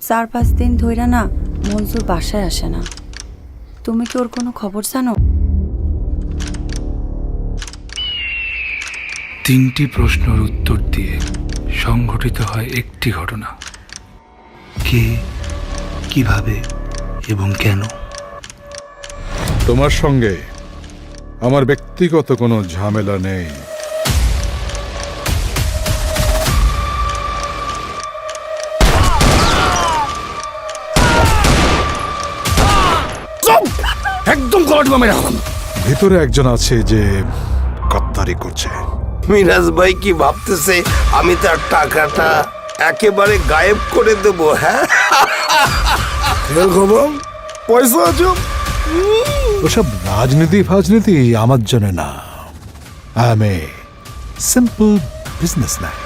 4-5 দিন ধইরা না মনসুর বাসায় আসে না। তুমি কি ওর কোনো খবর জানো? 3টি প্রশ্নের উত্তর দিয়ে সংঘটিত হয় একটি ঘটনা। কে, কিভাবে এবং কেন? তোমার সঙ্গে আমার ব্যক্তিগত কোনো ঝামেলা নেই। একদম গলাটি মেরে হলাম। ভিতরে একজন আছে যে কত্তারি করছে। মিরাজ ভাই কি ভাবতেছে আমি তার টাকাটা একেবারে গায়েব করে দেব? হ্যাঁ, পয়সা আছে। ওসব রাজনীতি আমার জন্য না। I M a simple businessman.